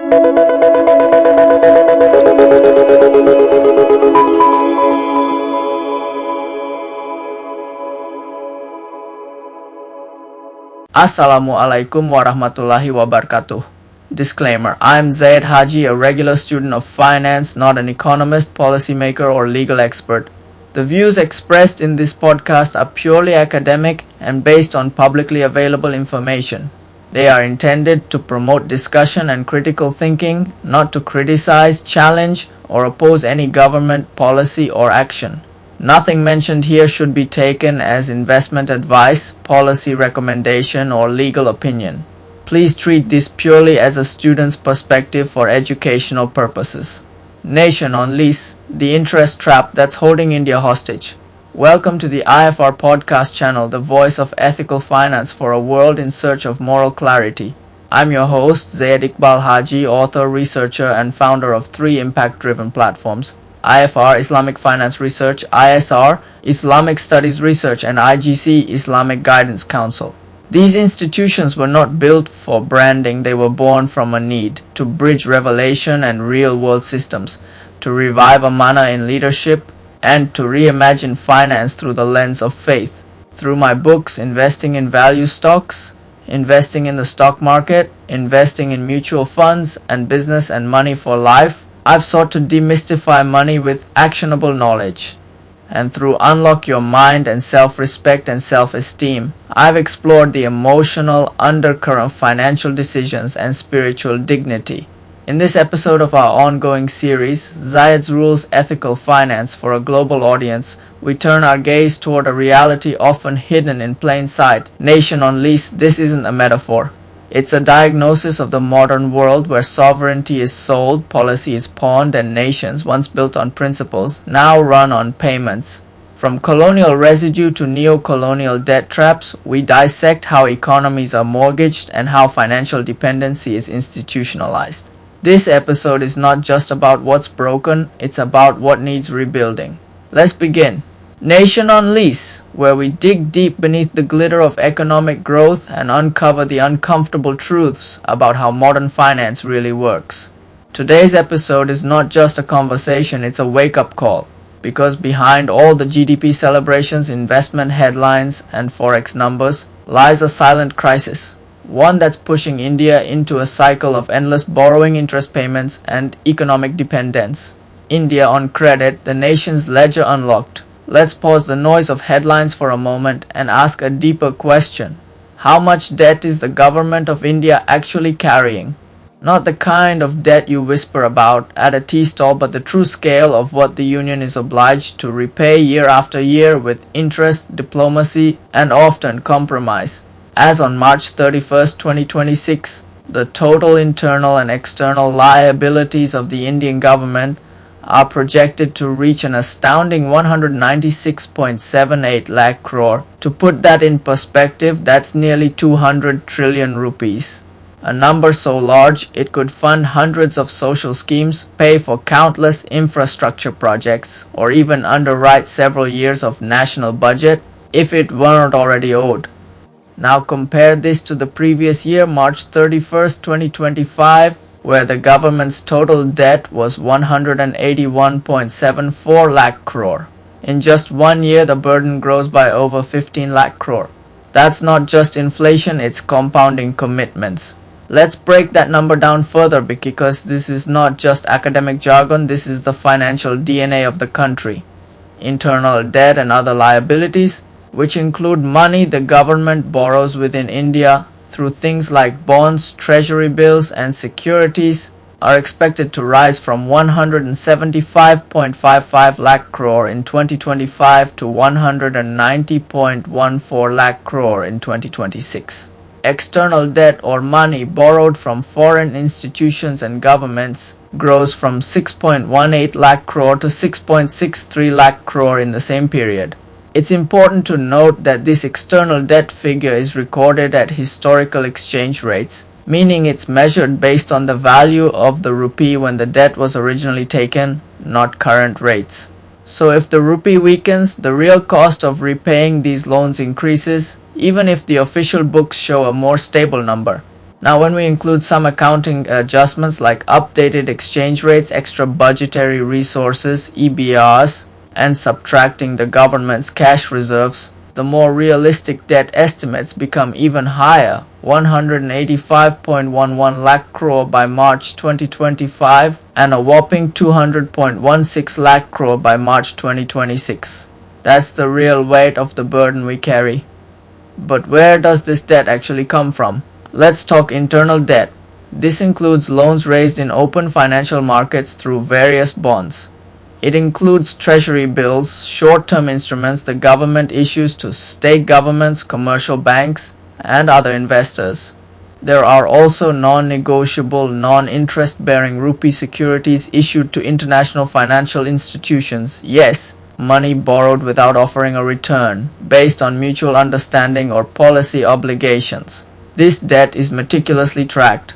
Assalamualaikum warahmatullahi wabarakatuh. Disclaimer: I am Zayd Haji, a regular student of finance, not an economist, policymaker, or legal expert. The views expressed in this podcast are purely academic and based on publicly available information. They are intended to promote discussion and critical thinking, not to criticize, challenge, or oppose any government, policy, or action. Nothing mentioned here should be taken as investment advice, policy recommendation, or legal opinion. Please treat this purely as a student's perspective for educational purposes. Nation on lease, the interest trap that's holding India hostage. Welcome to the IFR podcast channel, the voice of ethical finance for a world in search of moral clarity. I'm your host, Zayd Iqbal Haji, author, researcher, and founder of 3 impact-driven platforms: IFR, Islamic Finance Research; ISR, Islamic Studies Research; and IGC, Islamic Guidance Council. These institutions were not built for branding, they were born from a need to bridge revelation and real-world systems, to revive amana in leadership, and to reimagine finance through the lens of faith. Through my books, Investing in Value Stocks, Investing in the Stock Market, Investing in Mutual Funds, and Business and Money for Life, I've sought to demystify money with actionable knowledge. And through Unlock Your Mind and Self-Respect and Self-Esteem, I've explored the emotional undercurrent of financial decisions and spiritual dignity. In this episode of our ongoing series, Zayd's Rules Ethical Finance for a Global Audience, we turn our gaze toward a reality often hidden in plain sight. Nation on lease, this isn't a metaphor. It's a diagnosis of the modern world where sovereignty is sold, policy is pawned, and nations, once built on principles, now run on payments. From colonial residue to neo-colonial debt traps, we dissect how economies are mortgaged and how financial dependency is institutionalized. This episode is not just about what's broken, it's about what needs rebuilding. Let's begin. Nation on Lease, where we dig deep beneath the glitter of economic growth and uncover the uncomfortable truths about how modern finance really works. Today's episode is not just a conversation, it's a wake-up call. Because behind all the GDP celebrations, investment headlines, and forex numbers lies a silent crisis. One that's pushing India into a cycle of endless borrowing, interest payments, and economic dependence. India on credit, the nation's ledger unlocked. Let's pause the noise of headlines for a moment and ask a deeper question. How much debt is the government of India actually carrying? Not the kind of debt you whisper about at a tea stall, but the true scale of what the union is obliged to repay year after year with interest, diplomacy, and often compromise. As on March 31st, 2026, the total internal and external liabilities of the Indian government are projected to reach an astounding 196.78 lakh crore. To put that in perspective, that's nearly 200 trillion rupees. A number so large, it could fund hundreds of social schemes, pay for countless infrastructure projects, or even underwrite several years of national budget if it weren't already owed. Now compare this to the previous year, March 31st, 2025, where the government's total debt was 181.74 lakh crore. In just 1 year, the burden grows by over 15 lakh crore. That's not just inflation, it's compounding commitments. Let's break that number down further because this is not just academic jargon, this is the financial DNA of the country. Internal debt and other liabilities, which include money the government borrows within India through things like bonds, treasury bills, and securities, are expected to rise from 175.55 lakh crore in 2025 to 190.14 lakh crore in 2026. External debt or money borrowed from foreign institutions and governments grows from 6.18 lakh crore to 6.63 lakh crore in the same period. It's important to note that this external debt figure is recorded at historical exchange rates, meaning it's measured based on the value of the rupee when the debt was originally taken, not current rates. So if the rupee weakens, the real cost of repaying these loans increases, even if the official books show a more stable number. Now, when we include some accounting adjustments like updated exchange rates, extra budgetary resources, EBRs, and subtracting the government's cash reserves, the more realistic debt estimates become even higher, 185.11 lakh crore by March 2025 and a whopping 200.16 lakh crore by March 2026. That's the real weight of the burden we carry. But where does this debt actually come from? Let's talk internal debt. This includes loans raised in open financial markets through various bonds. It includes Treasury Bills, short-term instruments the government issues to state governments, commercial banks, and other investors. There are also non-negotiable, non-interest-bearing rupee securities issued to international financial institutions. Yes, money borrowed without offering a return, based on mutual understanding or policy obligations. This debt is meticulously tracked.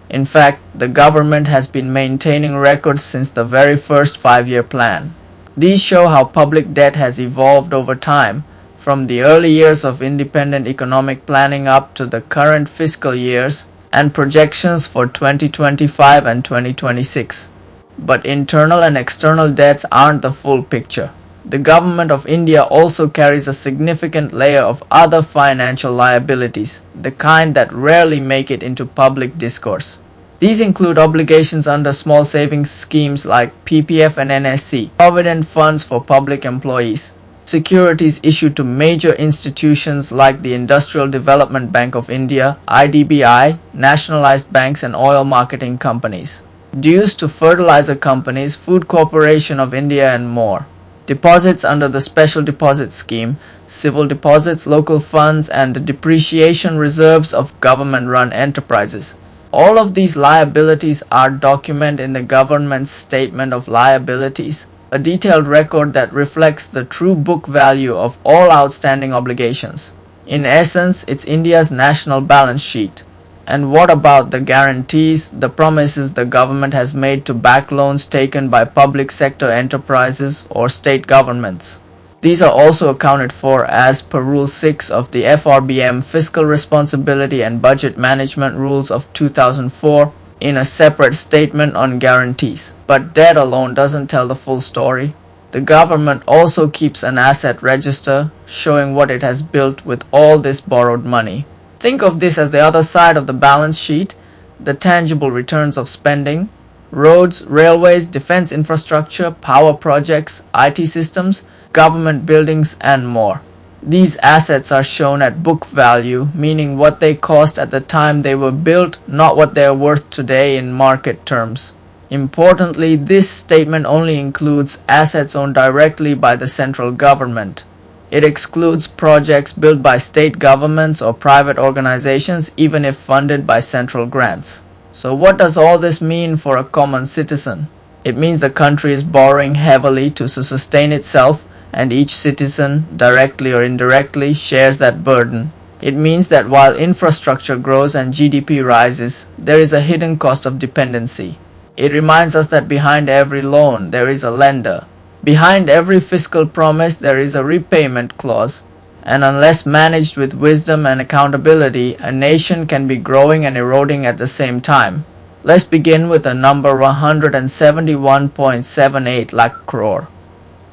In fact, the government has been maintaining records since the very first 5-year plan. These show how public debt has evolved over time, from the early years of independent economic planning up to the current fiscal years and projections for 2025 and 2026. But internal and external debts aren't the full picture. The government of India also carries a significant layer of other financial liabilities, the kind that rarely make it into public discourse. These include obligations under small savings schemes like PPF and NSC, provident funds for public employees, securities issued to major institutions like the Industrial Development Bank of India, IDBI, nationalized banks and oil marketing companies, dues to fertilizer companies, Food Corporation of India and more. Deposits under the Special Deposit Scheme, civil deposits, local funds, and the depreciation reserves of government-run enterprises. All of these liabilities are documented in the government's Statement of Liabilities, a detailed record that reflects the true book value of all outstanding obligations. In essence, it's India's national balance sheet. And what about the guarantees, the promises the government has made to back loans taken by public sector enterprises or state governments? These are also accounted for as per Rule 6 of the FRBM Fiscal Responsibility and Budget Management Rules of 2004 in a separate statement on guarantees. But debt alone doesn't tell the full story. The government also keeps an asset register showing what it has built with all this borrowed money. Think of this as the other side of the balance sheet, the tangible returns of spending. Roads, railways, defense infrastructure, power projects, IT systems, government buildings, and more. These assets are shown at book value, meaning what they cost at the time they were built, not what they are worth today in market terms. Importantly, this statement only includes assets owned directly by the central government. It excludes projects built by state governments or private organizations, even if funded by central grants. So what does all this mean for a common citizen? It means the country is borrowing heavily to sustain itself, and each citizen, directly or indirectly, shares that burden. It means that while infrastructure grows and GDP rises, there is a hidden cost of dependency. It reminds us that behind every loan, there is a lender. Behind every fiscal promise, there is a repayment clause. And unless managed with wisdom and accountability, a nation can be growing and eroding at the same time. Let's begin with the number 171.78 lakh crore.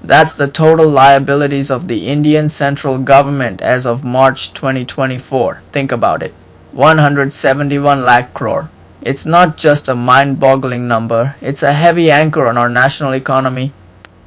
That's the total liabilities of the Indian central government as of March 2024. Think about it. 171 lakh crore. It's not just a mind-boggling number, it's a heavy anchor on our national economy.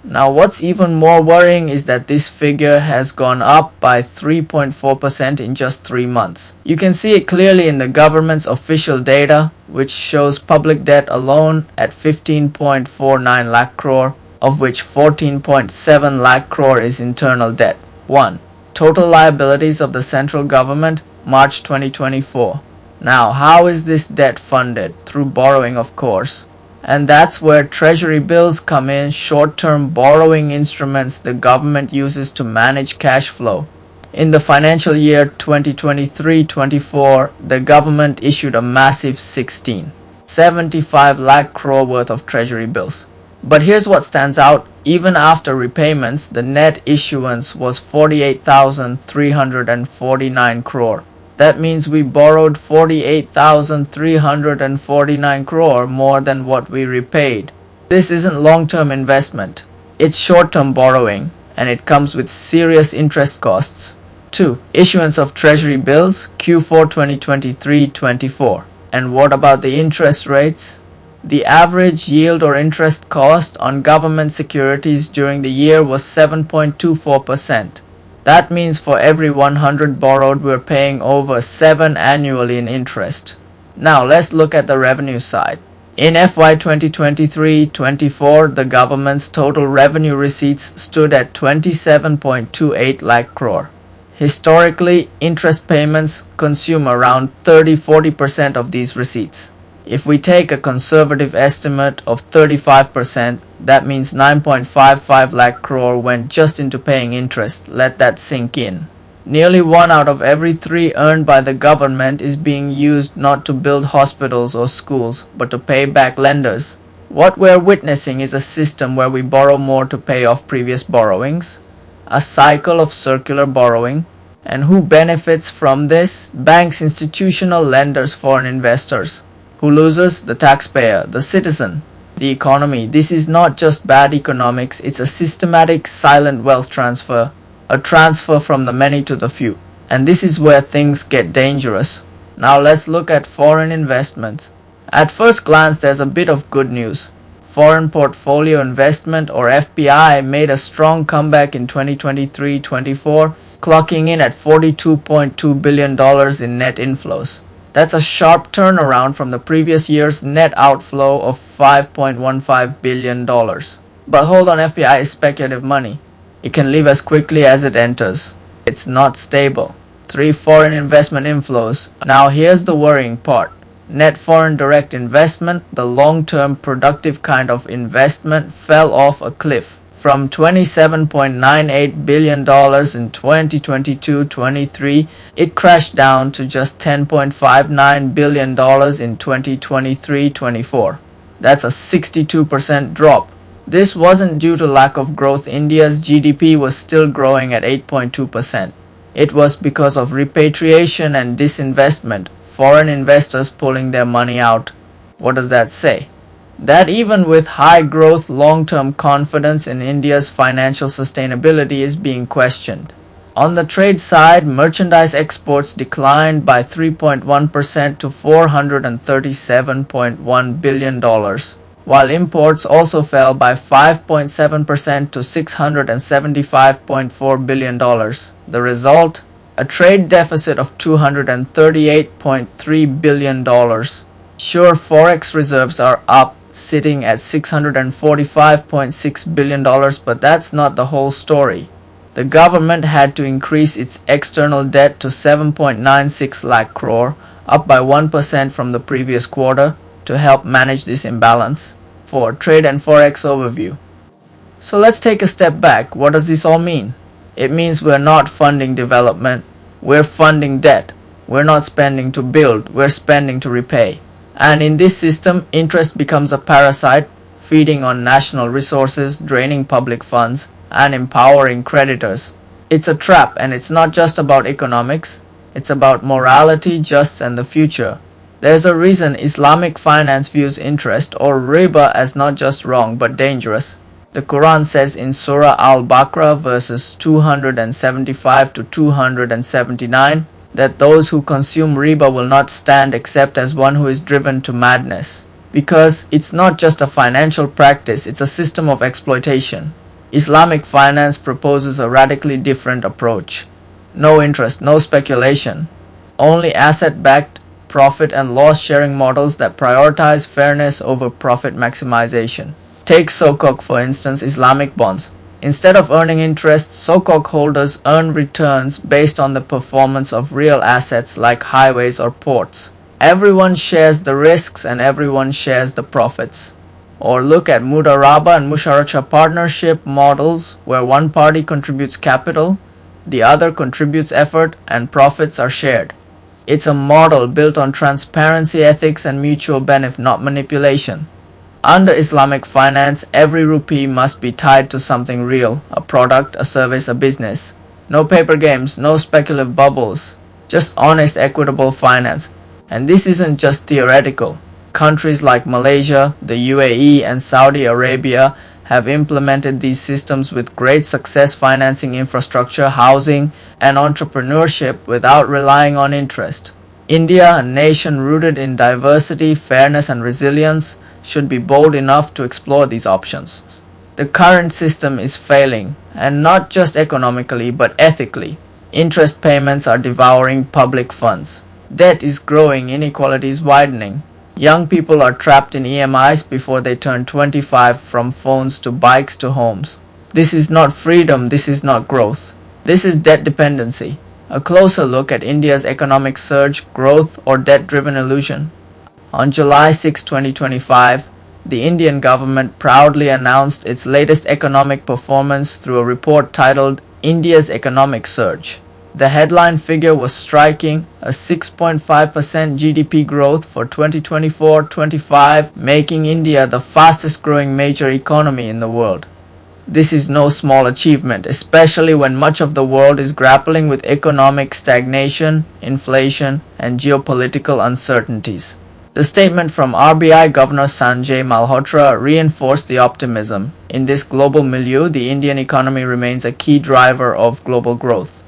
Now what's even more worrying is that this figure has gone up by 3.4% in just 3 months. You can see it clearly in the government's official data, which shows public debt alone at 15.49 lakh crore, of which 14.7 lakh crore is internal debt. 1. Total liabilities of the central government, March 2024. Now, how is this debt funded? Through borrowing, of course. And that's where Treasury Bills come in, short-term borrowing instruments the government uses to manage cash flow. In the financial year 2023-24, the government issued a massive 75 lakh crore worth of Treasury Bills. But here's what stands out. Even after repayments, the net issuance was 48,349 crore. That means we borrowed 48,349 crore more than what we repaid. This isn't long-term investment. It's short-term borrowing, and it comes with serious interest costs. 2. Issuance of Treasury Bills Q4 2023-24. And what about the interest rates? The average yield or interest cost on government securities during the year was 7.24%. That means for every 100 borrowed, we're paying over 7 annually in interest. Now let's look at the revenue side. In FY 2023-24, the government's total revenue receipts stood at 27.28 lakh crore. Historically, interest payments consume around 30-40% of these receipts. If we take a conservative estimate of 35%, that means 9.55 lakh crore went just into paying interest. Let that sink in. Nearly 1 out of every 3 earned by the government is being used not to build hospitals or schools, but to pay back lenders. What we're witnessing is a system where we borrow more to pay off previous borrowings, a cycle of circular borrowing. And who benefits from this? Banks, institutional lenders, foreign investors. Who loses? The taxpayer, the citizen, the economy. This is not just bad economics, it's a systematic silent wealth transfer. A transfer from the many to the few. And this is where things get dangerous. Now let's look at foreign investments. At first glance, there's a bit of good news. Foreign Portfolio Investment, or FPI, made a strong comeback in 2023-24, clocking in at $42.2 billion in net inflows. That's a sharp turnaround from the previous year's net outflow of $5.15 billion. But hold on, FPI is speculative money. It can leave as quickly as it enters. It's not stable. 3. Foreign investment inflows. Now here's the worrying part. Net foreign direct investment, the long-term productive kind of investment, fell off a cliff. From $27.98 billion in 2022-23, it crashed down to just $10.59 billion in 2023-24. That's a 62% drop. This wasn't due to lack of growth. India's GDP was still growing at 8.2%. It was because of repatriation and disinvestment, foreign investors pulling their money out. What does that say? That even with high growth, long-term confidence in India's financial sustainability is being questioned. On the trade side, merchandise exports declined by 3.1% to $437.1 billion. While imports also fell by 5.7% to $675.4 billion. The result? A trade deficit of $238.3 billion. Sure, forex reserves are up, sitting at $645.6 billion, but that's not the whole story. The government had to increase its external debt to 7.96 lakh crore, up by 1% from the previous quarter, to help manage this imbalance. 4. Trade and Forex overview. So let's take a step back. What does this all mean? It means we're not funding development, we're funding debt. We're not spending to build, we're spending to repay. And in this system, interest becomes a parasite, feeding on national resources, draining public funds, and empowering creditors. It's a trap, and it's not just about economics, it's about morality, justice, and the future. There's a reason Islamic finance views interest, or Riba, as not just wrong but dangerous. The Quran says in Surah Al-Baqarah verses 275 to 279 that those who consume Riba will not stand except as one who is driven to madness. Because it's not just a financial practice, it's a system of exploitation. Islamic finance proposes a radically different approach. No interest, no speculation. Only asset-backed profit and loss sharing models that prioritize fairness over profit maximization. Take Sokok, for instance, Islamic bonds. Instead of earning interest, Sokok holders earn returns based on the performance of real assets like highways or ports. Everyone shares the risks and everyone shares the profits. Or look at Mudaraba and Musharacha partnership models where one party contributes capital, the other contributes effort, and profits are shared. It's a model built on transparency, ethics, and mutual benefit, not manipulation. Under Islamic finance, every rupee must be tied to something real, a product, a service, a business. No paper games, no speculative bubbles. just honest, equitable finance. And this isn't just theoretical. Countries like Malaysia, the UAE, and Saudi Arabia have implemented these systems with great success, financing infrastructure, housing, and entrepreneurship without relying on interest. India, a nation rooted in diversity, fairness, and resilience, should be bold enough to explore these options. The current system is failing, and not just economically but ethically. Interest payments are devouring public funds. Debt is growing, inequality is widening. Young people are trapped in EMIs before they turn 25, from phones to bikes to homes. This is not freedom, this is not growth. This is debt dependency. A closer look at India's economic surge, growth, or debt-driven illusion. On July 6, 2025, the Indian government proudly announced its latest economic performance through a report titled India's Economic Surge. The headline figure was striking, a 6.5% GDP growth for 2024-25, making India the fastest growing major economy in the world. This is no small achievement, especially when much of the world is grappling with economic stagnation, inflation, and geopolitical uncertainties. The statement from RBI Governor Sanjay Malhotra reinforced the optimism. In this global milieu, the Indian economy remains a key driver of global growth.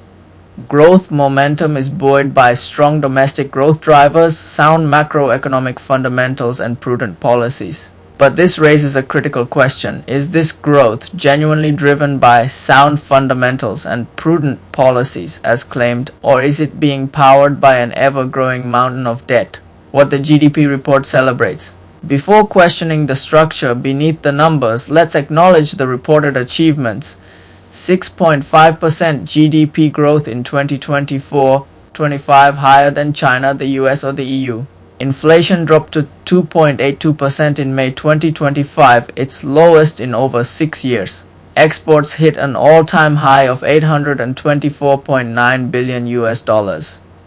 Growth momentum is buoyed by strong domestic growth drivers, sound macroeconomic fundamentals, and prudent policies. But this raises a critical question. Is this growth genuinely driven by sound fundamentals and prudent policies as claimed, or is it being powered by an ever-growing mountain of debt? What the GDP report celebrates. Before questioning the structure beneath the numbers, let's acknowledge the reported achievements. 6.5% GDP growth in 2024-25, higher than China, the US, or the EU. Inflation dropped to 2.82% in May 2025, its lowest in over 6 years. Exports hit an all-time high of $824.9 billion US.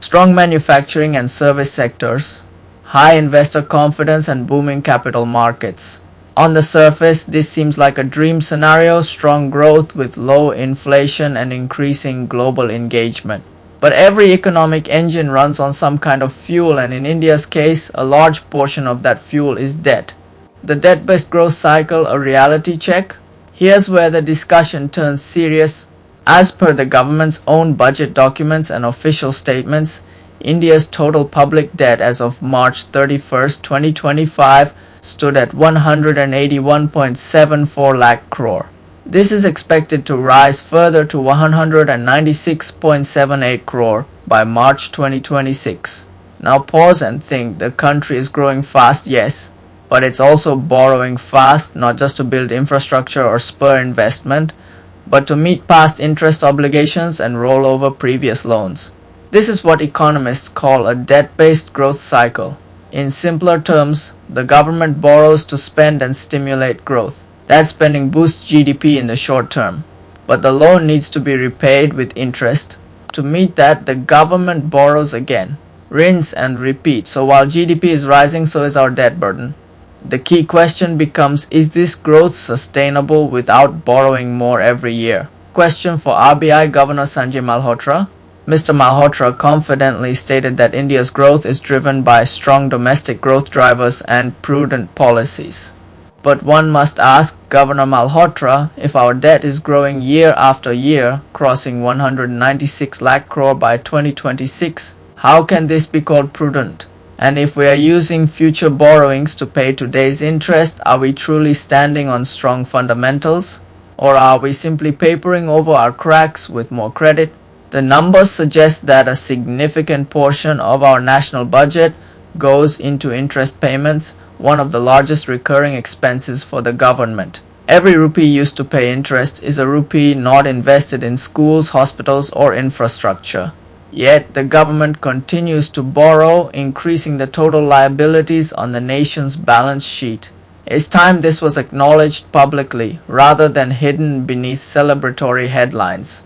Strong manufacturing and service sectors, high investor confidence, and booming capital markets. On the surface, this seems like a dream scenario, strong growth with low inflation and increasing global engagement. But every economic engine runs on some kind of fuel, and in India's case, a large portion of that fuel is debt. The debt-based growth cycle, a reality check? Here's where the discussion turns serious. As per the government's own budget documents and official statements, India's total public debt as of March 31, 2025 stood at 181.74 lakh crore. This is expected to rise further to 196.78 crore by March 2026. Now pause and think. The country is growing fast, yes, but it's also borrowing fast, not just to build infrastructure or spur investment, but to meet past interest obligations and roll over previous loans. This is what economists call a debt-based growth cycle. In simpler terms, the government borrows to spend and stimulate growth. That spending boosts GDP in the short term, but the loan needs to be repaid with interest. To meet that, the government borrows again. Rinse and repeat. So while GDP is rising, so is our debt burden. The key question becomes, is this growth sustainable without borrowing more every year? Question for RBI Governor Sanjay Malhotra. Mr. Malhotra confidently stated that India's growth is driven by strong domestic growth drivers and prudent policies. But one must ask Governor Malhotra, if our debt is growing year after year, crossing 196 lakh crore by 2026, how can this be called prudent? And if we are using future borrowings to pay today's interest, are we truly standing on strong fundamentals? Or are we simply papering over our cracks with more credit? The numbers suggest that a significant portion of our national budget goes into interest payments, one of the largest recurring expenses for the government. Every rupee used to pay interest is a rupee not invested in schools, hospitals, or infrastructure. Yet the government continues to borrow, increasing the total liabilities on the nation's balance sheet. It's time this was acknowledged publicly, rather than hidden beneath celebratory headlines.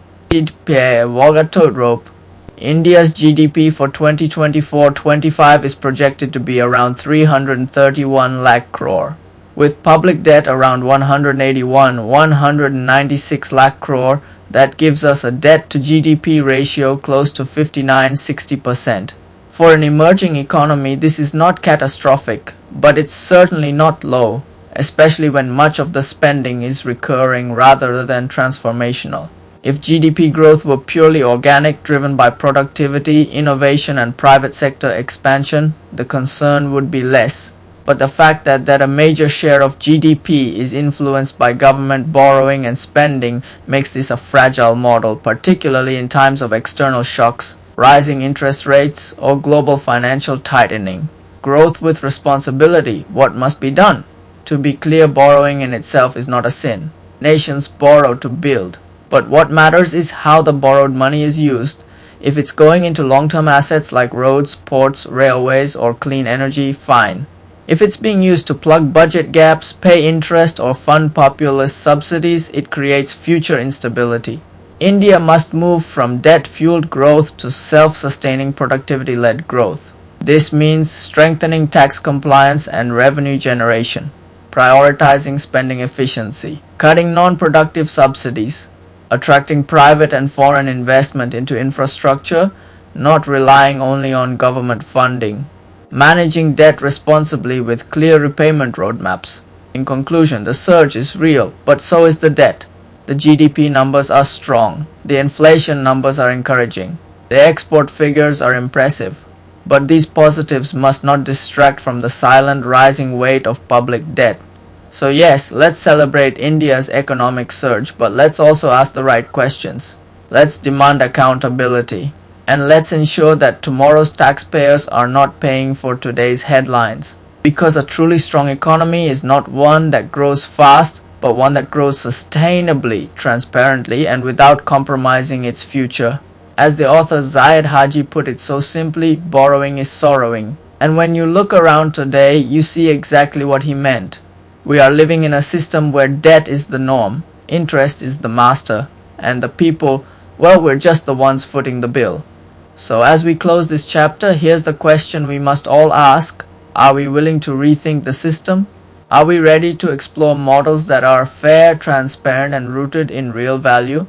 India's GDP for 2024-25 is projected to be around 331 lakh crore. With public debt around 196 lakh crore, That gives us a debt-to-GDP ratio close to 59-60%. For an emerging economy, this is not catastrophic, but it's certainly not low, especially when much of the spending is recurring rather than transformational. If GDP growth were purely organic, driven by productivity, innovation, and private sector expansion, the concern would be less. But the fact that a major share of GDP is influenced by government borrowing and spending makes this a fragile model, particularly in times of external shocks, rising interest rates, or global financial tightening. Growth with responsibility. What must be done? To be clear, borrowing in itself is not a sin. Nations borrow to build. But what matters is how the borrowed money is used. If it's going into long-term assets like roads, ports, railways, or clean energy, fine. If it's being used to plug budget gaps, pay interest, or fund populist subsidies, it creates future instability. India must move from debt-fueled growth to self-sustaining productivity-led growth. This means strengthening tax compliance and revenue generation, prioritizing spending efficiency, cutting non-productive subsidies, attracting private and foreign investment into infrastructure, not relying only on government funding, managing debt responsibly with clear repayment roadmaps. In conclusion, the surge is real, but so is the debt. The GDP numbers are strong. The inflation numbers are encouraging. The export figures are impressive. But these positives must not distract from the silent rising weight of public debt. So yes, let's celebrate India's economic surge, but let's also ask the right questions. Let's demand accountability. And let's ensure that tomorrow's taxpayers are not paying for today's headlines. Because a truly strong economy is not one that grows fast, but one that grows sustainably, transparently, and without compromising its future. As the author Zayd Haji put it so simply, borrowing is sorrowing. And when you look around today, you see exactly what he meant. We are living in a system where debt is the norm, interest is the master, and the people, well, we're just the ones footing the bill. So as we close this chapter, here's the question we must all ask. Are we willing to rethink the system? Are we ready to explore models that are fair, transparent, and rooted in real value?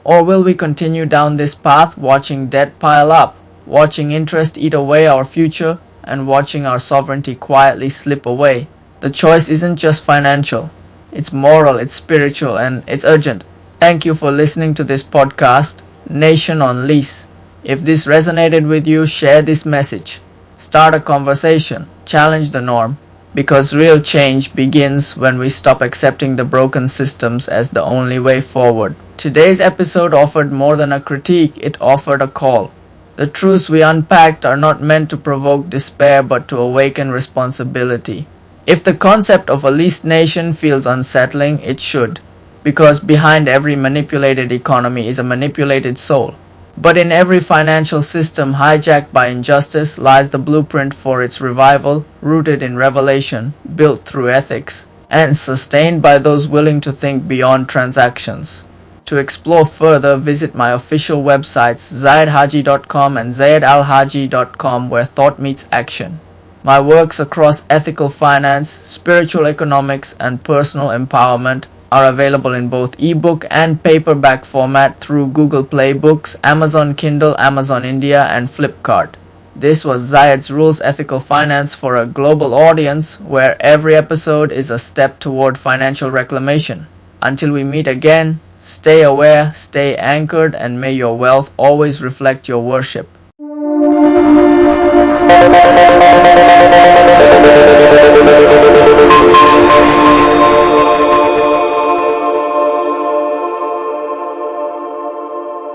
Or will we continue down this path, watching debt pile up, watching interest eat away our future, and watching our sovereignty quietly slip away? The choice isn't just financial. It's moral, it's spiritual, and it's urgent. Thank you for listening to this podcast, Nation on Lease. If this resonated with you, share this message. Start a conversation. Challenge the norm. Because real change begins when we stop accepting the broken systems as the only way forward. Today's episode offered more than a critique, it offered a call. The truths we unpacked are not meant to provoke despair but to awaken responsibility. If the concept of a leased nation feels unsettling, it should. Because behind every manipulated economy is a manipulated soul. But in every financial system hijacked by injustice lies the blueprint for its revival, rooted in revelation, built through ethics, and sustained by those willing to think beyond transactions. To explore further, visit my official websites zaydhaji.com and zaydalhaji.com, where thought meets action. My works across ethical finance, spiritual economics, and personal empowerment are available in both ebook and paperback format through Google Play Books, Amazon Kindle, Amazon India, and Flipkart. This was Zayed's Rules Ethical Finance for a global audience, where every episode is a step toward financial reclamation. Until we meet again, stay aware, stay anchored, and may your wealth always reflect your worship.